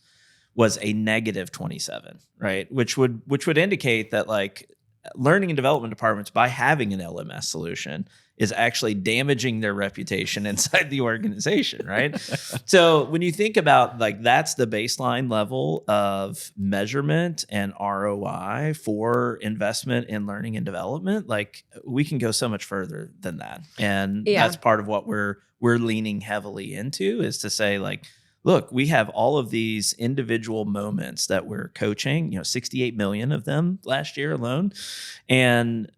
Speaker 1: was a negative 27, right? Which would indicate that like learning and development departments, by having an LMS solution, is actually damaging their reputation inside the organization, right? So when you think about like that's the baseline level of measurement and ROI for investment in learning and development, like we can go so much further than that. And that's part of what we're leaning heavily into, is to say like, look, we have all of these individual moments that we're coaching, 68 million of them last year alone. And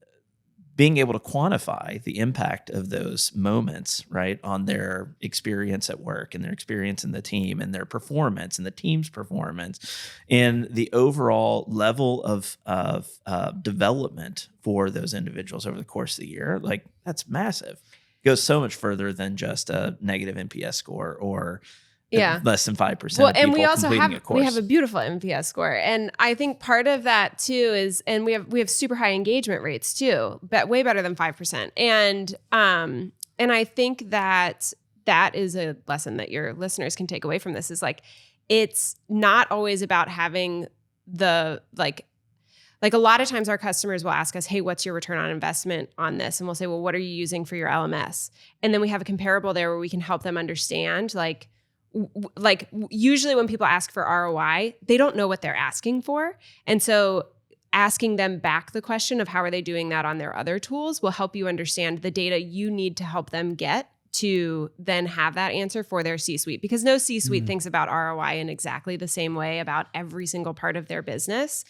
Speaker 1: being able to quantify the impact of those moments, right, on their experience at work and their experience in the team and their performance and the team's performance and the overall level of development for those individuals over the course of the year, like that's massive. It goes so much further than just a negative NPS score or less than 5%.
Speaker 2: Well,
Speaker 1: of people
Speaker 2: and we also
Speaker 1: completing a course.
Speaker 2: we have a beautiful NPS score, and I think part of that too is, and we have super high engagement rates too, but way better than 5%. And I think that is a lesson that your listeners can take away from this, is like it's not always about having the like a lot of times our customers will ask us, hey, what's your return on investment on this? And we'll say, well, what are you using for your LMS? And then we have a comparable there where we can help them understand like usually when people ask for ROI, they don't know what they're asking for. And so asking them back the question of how are they doing that on their other tools will help you understand the data you need to help them get to then have that answer for their C-suite, because no C-suite thinks about ROI in exactly the same way about every single part of their business.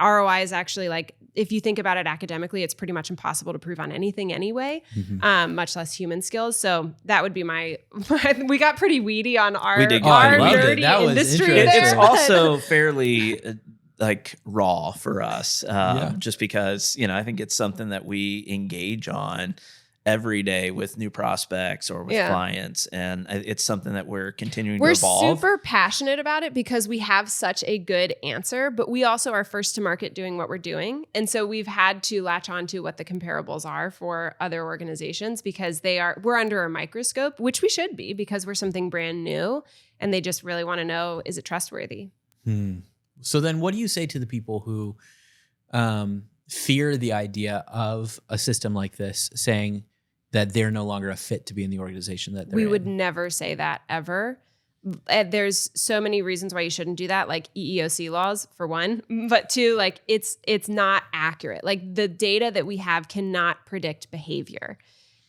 Speaker 2: ROI is actually like, if you think about it academically, it's pretty much impossible to prove on anything anyway, much less human skills. So that would be we got pretty weedy on our nerdy industry there.
Speaker 1: It's also fairly like raw for us, just because, I think it's something that we engage on every day with new prospects or with clients. And it's something that we're continuing to evolve.
Speaker 2: We're super passionate about it because we have such a good answer, but we also are first to market doing what we're doing. And so we've had to latch on to what the comparables are for other organizations, because we're under a microscope, which we should be because we're something brand new, and they just really want to know, is it trustworthy?
Speaker 3: So then what do you say to the people who fear the idea of a system like this, saying that they're no longer a fit to be in the organization that they're in?
Speaker 2: We would never say that ever. There's so many reasons why you shouldn't do that, like EEOC laws for one, but two, like it's not accurate. Like the data that we have cannot predict behavior.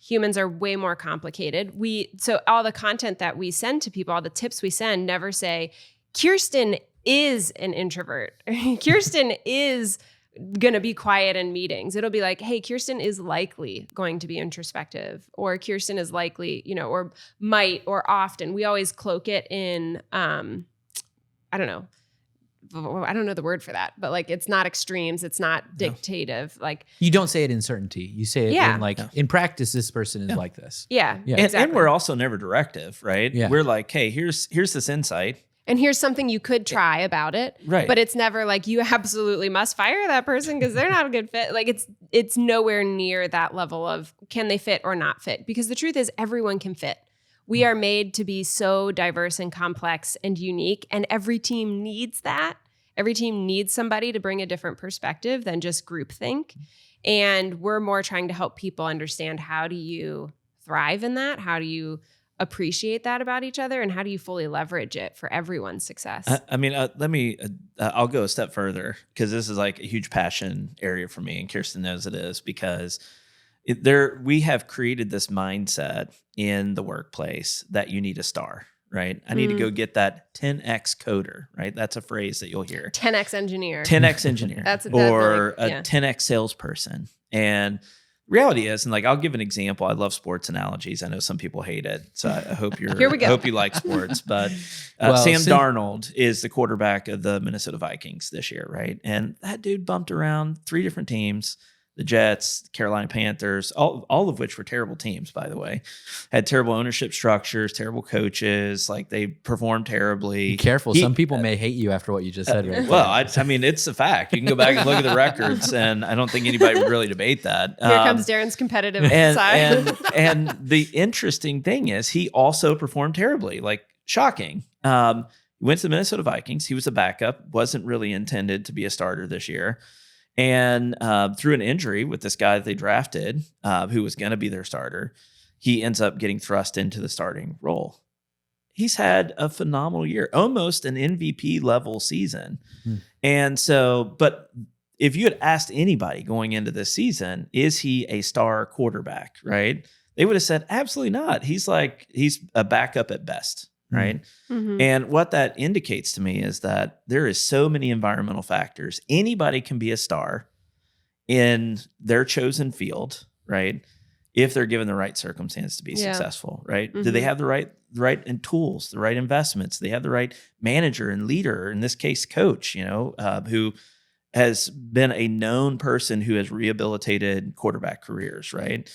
Speaker 2: Humans are way more complicated. So all the content that we send to people, all the tips we send, never say, Kirsten is an introvert. Kirsten is going to be quiet in meetings. It'll be like, hey, Kirsten is likely going to be introspective, or Kirsten is likely, or might, or often. We always cloak it in, I don't know the word for that, but like, it's not extremes. It's not dictative. Like
Speaker 3: you don't say it in certainty. You say it in like, in practice, this person is like this.
Speaker 2: Yeah.
Speaker 1: Exactly. And we're also never directive, right? Yeah. We're like, hey, here's this insight.
Speaker 2: And here's something you could try about it.
Speaker 1: Right.
Speaker 2: But it's never like you absolutely must fire that person because they're not a good fit. Like it's nowhere near that level of can they fit or not fit? Because the truth is everyone can fit. We are made to be so diverse and complex and unique, and every team needs that. Every team needs somebody to bring a different perspective than just groupthink. And we're more trying to help people understand, how do you thrive in that? How do you appreciate that about each other, and how do you fully leverage it for everyone's success?
Speaker 1: I'll go a step further, because this is like a huge passion area for me, and Kirsten knows it is, because we have created this mindset in the workplace that you need a star, right? I need to go get that 10x coder, right? That's a phrase that you'll hear.
Speaker 2: 10x engineer.
Speaker 1: 10x engineer.
Speaker 2: That's
Speaker 1: or a 10x salesperson. And reality is, and like I'll give an example. I love sports analogies. I know some people hate it, so I hope
Speaker 2: Here we go.
Speaker 1: I hope you like sports. But Sam Darnold is the quarterback of the Minnesota Vikings this year, right? And that dude bumped around 3 different teams, the Jets, Carolina Panthers, all of which were terrible teams, by the way, had terrible ownership structures, terrible coaches. Like they performed terribly.
Speaker 3: Be careful. Some people may hate you after what you just said. Right
Speaker 1: well, I mean, it's a fact. You can go back and look at the records, and I don't think anybody would really debate that.
Speaker 2: Here comes Darrin's competitive side.
Speaker 1: And the interesting thing is he also performed terribly, like shocking. He went to the Minnesota Vikings. He was a backup, wasn't really intended to be a starter this year. And through an injury with this guy that they drafted, who was going to be their starter, he ends up getting thrust into the starting role. He's had a phenomenal year, almost an MVP level season. And so, but if you had asked anybody going into this season, is he a star quarterback, right? They would have said, absolutely not. He's a backup at best. Right. Mm-hmm. And what that indicates to me is that there is so many environmental factors. Anybody can be a star in their chosen field, right? If they're given the right circumstance to be successful, right? Mm-hmm. Do they have the right and tools, the right investments? Do they have the right manager and leader, in this case, coach, who has been a known person who has rehabilitated quarterback careers, right?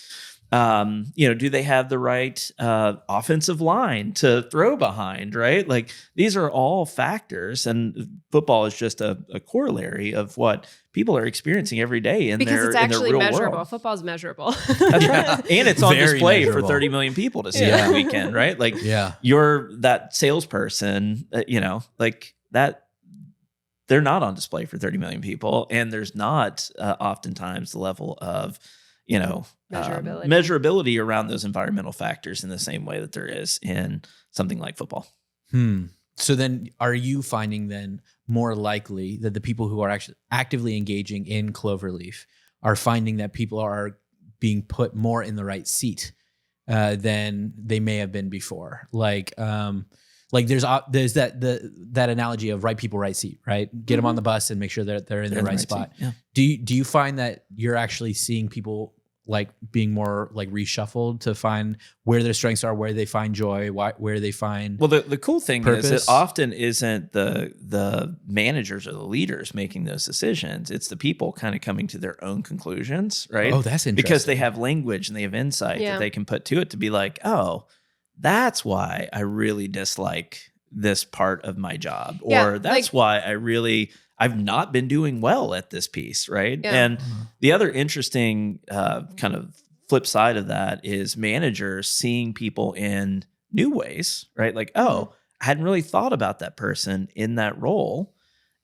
Speaker 1: Do they have the right offensive line to throw behind, right? Like these are all factors, and football is just a corollary of what people are experiencing every day in
Speaker 2: because
Speaker 1: their
Speaker 2: it's actually
Speaker 1: in their real
Speaker 2: measurable.
Speaker 1: world.
Speaker 2: Football's measurable.
Speaker 1: That's right. And it's on
Speaker 3: Very
Speaker 1: display
Speaker 3: measurable.
Speaker 1: for 30 million people to see every weekend, right? Like you're that salesperson, like that. They're not on display for 30 million people, and there's not oftentimes the level of measurability around those environmental factors in the same way that there is in something like football.
Speaker 3: So then are you finding then more likely that the people who are actually actively engaging in Cloverleaf are finding that people are being put more in the right seat than they may have been before? Like there's that analogy of right people, right seat, right? Get them on the bus and make sure that they're in the right spot.
Speaker 1: Yeah.
Speaker 3: Do you find that you're actually seeing people like being more like reshuffled to find where their strengths are, where they find joy, where they find
Speaker 1: the cool thing
Speaker 3: purpose?
Speaker 1: Is it often isn't the managers or the leaders making those decisions. It's the people kind of coming to their own conclusions, right?
Speaker 3: Oh, that's interesting.
Speaker 1: Because they have language and they have insight that they can put to it to be like, oh, that's why I really dislike this part of my job, or that's why I've not been doing well at this piece, right? Yeah. And the other interesting kind of flip side of that is managers seeing people in new ways, right? Like, oh, I hadn't really thought about that person in that role.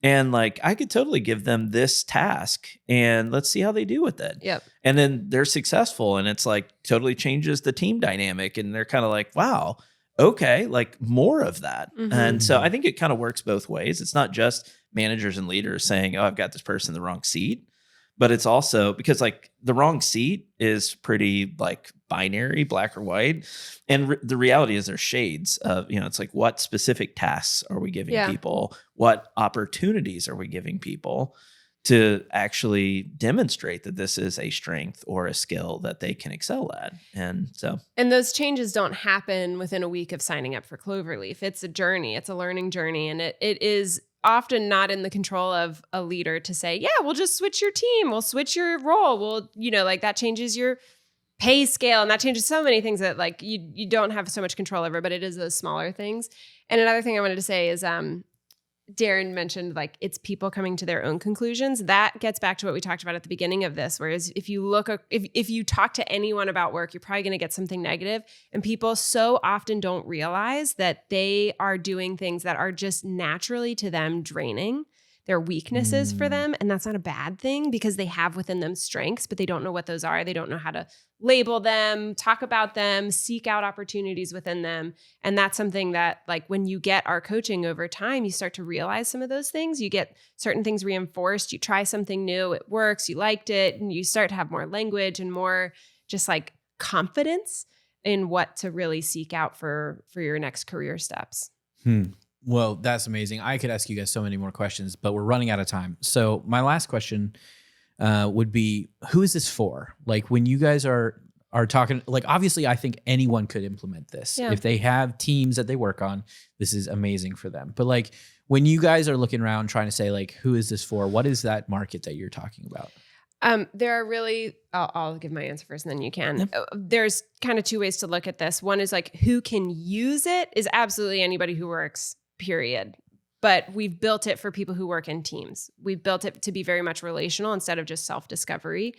Speaker 1: And like, I could totally give them this task and let's see how they do with it.
Speaker 2: Yep.
Speaker 1: And then they're successful and it's like totally changes the team dynamic. And they're kind of like, wow, okay, like more of that. Mm-hmm. And so I think it kind of works both ways. It's not just managers and leaders saying, oh, I've got this person in the wrong seat. But it's also because like the wrong seat is pretty like binary, black or white. And the reality is there's shades of, it's like what specific tasks are we giving people? What opportunities are we giving people to actually demonstrate that this is a strength or a skill that they can excel at? And
Speaker 2: those changes don't happen within a week of signing up for Cloverleaf. It's a journey. It's a learning journey. And it is often not in the control of a leader to say, yeah, we'll just switch your team. We'll switch your role. We'll, like that changes your pay scale. And that changes so many things that like you don't have so much control over, but it is those smaller things. And another thing I wanted to say is, Darrin mentioned like it's people coming to their own conclusions. That gets back to what we talked about at the beginning of this. Whereas if you talk to anyone about work, you're probably going to get something negative. And people so often don't realize that they are doing things that are just naturally to them draining. They're weaknesses for them. And that's not a bad thing because they have within them strengths, but they don't know what those are. They don't know how to label them, talk about them, seek out opportunities within them. And that's something that like when you get our coaching over time, you start to realize some of those things. You get certain things reinforced. You try something new, it works, you liked it, and you start to have more language and more just like confidence in what to really seek out for your next career steps.
Speaker 3: Well, that's amazing. I could ask you guys so many more questions, but we're running out of time. So my last question would be, who is this for? Like when you guys are talking, like obviously I think anyone could implement this. Yeah. If they have teams that they work on, this is amazing for them. But like when you guys are looking around trying to say like, who is this for? What is that market that you're talking about?
Speaker 2: There are really, I'll give my answer first and then you can. There's kind of two ways to look at this. One is like who can use it is absolutely anybody who works, period. But we've built it for people who work in teams. We've built it to be very much relational instead of just self-discovery.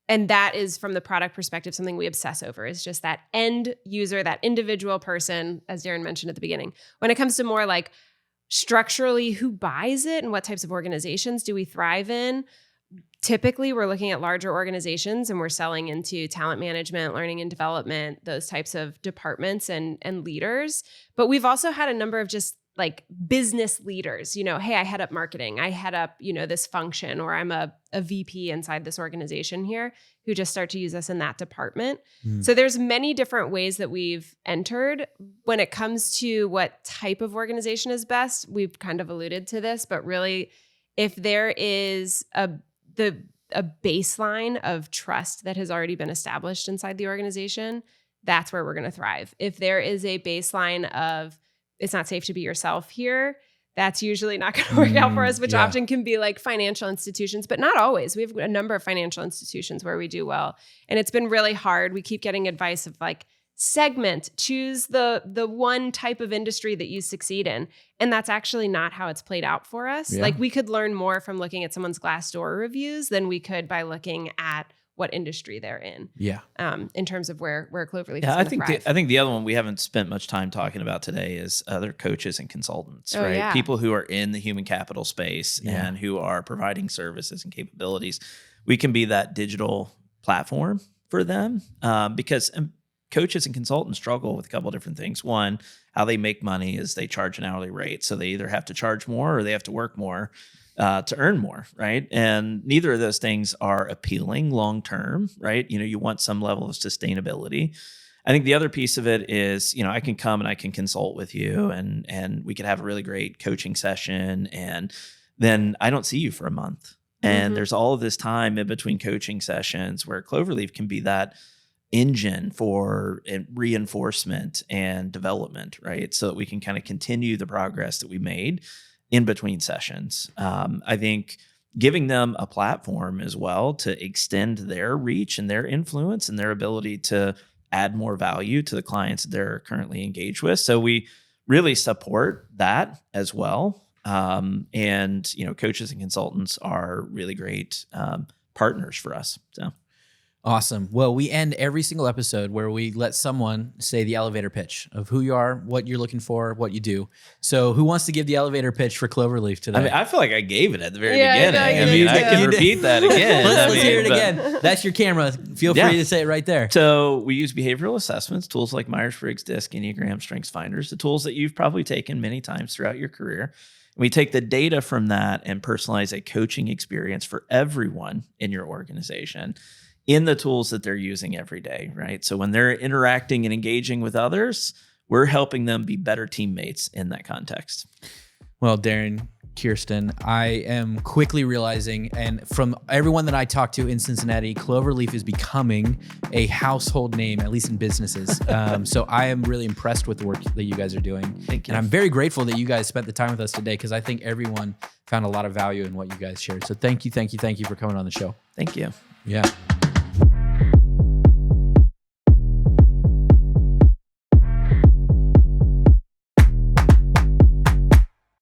Speaker 2: And that is, from the product perspective, something we obsess over is just that end user, that individual person, as Darrin mentioned at the beginning. When it comes to more like structurally who buys it and what types of organizations do we thrive in, typically we're looking at larger organizations and we're selling into talent management, learning and development, those types of departments and leaders. But we've also had a number of just like business leaders, hey, I head up marketing, I head up, this function, or I'm a VP inside this organization here, who just start to use us in that department. So there's many different ways that we've entered. When it comes to what type of organization is best, we've kind of alluded to this, but really if there is a baseline of trust that has already been established inside the organization, that's where we're going to thrive. If there is a baseline of it's not safe to be yourself here, that's usually not going to work out for us, which often can be like financial institutions, but not always. We have a number of financial institutions where we do well. And it's been really hard. We keep getting advice of like, segment, choose the one type of industry that you succeed in. And that's actually not how it's played out for us.
Speaker 3: Yeah.
Speaker 2: Like we could learn more from looking at someone's Glassdoor reviews than we could by looking at what industry they're in.
Speaker 3: Yeah.
Speaker 2: In terms of where Cloverleaf is
Speaker 1: Yeah,
Speaker 2: going to thrive.
Speaker 1: I think the other one we haven't spent much time talking about today is other coaches and consultants, right?
Speaker 2: Yeah.
Speaker 1: People who are in the human capital space and who are providing services and capabilities. We can be that digital platform for them because coaches and consultants struggle with a couple of different things. One, how they make money is they charge an hourly rate. So they either have to charge more or they have to work more to earn more, right? And neither of those things are appealing long-term, right? You want some level of sustainability. I think the other piece of it is, I can come and I can consult with you and we could have a really great coaching session. And then I don't see you for a month. And there's all of this time in between coaching sessions where Cloverleaf can be that engine for reinforcement and development, right? So that we can kind of continue the progress that we made in between sessions. I think giving them a platform as well to extend their reach and their influence and their ability to add more value to the clients that they're currently engaged with. So we really support that as well. And, coaches and consultants are really great partners for us. So.
Speaker 3: Awesome. Well, we end every single episode where we let someone say the elevator pitch of who you are, what you're looking for, what you do. So who wants to give the elevator pitch for Cloverleaf today?
Speaker 1: I feel like I gave it at the very beginning.
Speaker 2: I
Speaker 1: can repeat that again.
Speaker 3: Let's hear it again. That's your camera. Feel free to say it right there.
Speaker 1: So we use behavioral assessments, tools like Myers-Briggs, DISC, Enneagram, Strengths Finders, the tools that you've probably taken many times throughout your career. We take the data from that and personalize a coaching experience for everyone in your organization in the tools that they're using every day, right? So when they're interacting and engaging with others, we're helping them be better teammates in that context.
Speaker 3: Well, Darrin, Kirsten, I am quickly realizing, and from everyone that I talk to in Cincinnati, Cloverleaf is becoming a household name, at least in businesses. So I am really impressed with the work that you guys are doing.
Speaker 1: Thank you.
Speaker 3: And I'm very grateful that you guys spent the time with us today because I think everyone found a lot of value in what you guys shared. So thank you for coming on the show.
Speaker 1: Thank you.
Speaker 3: Yeah.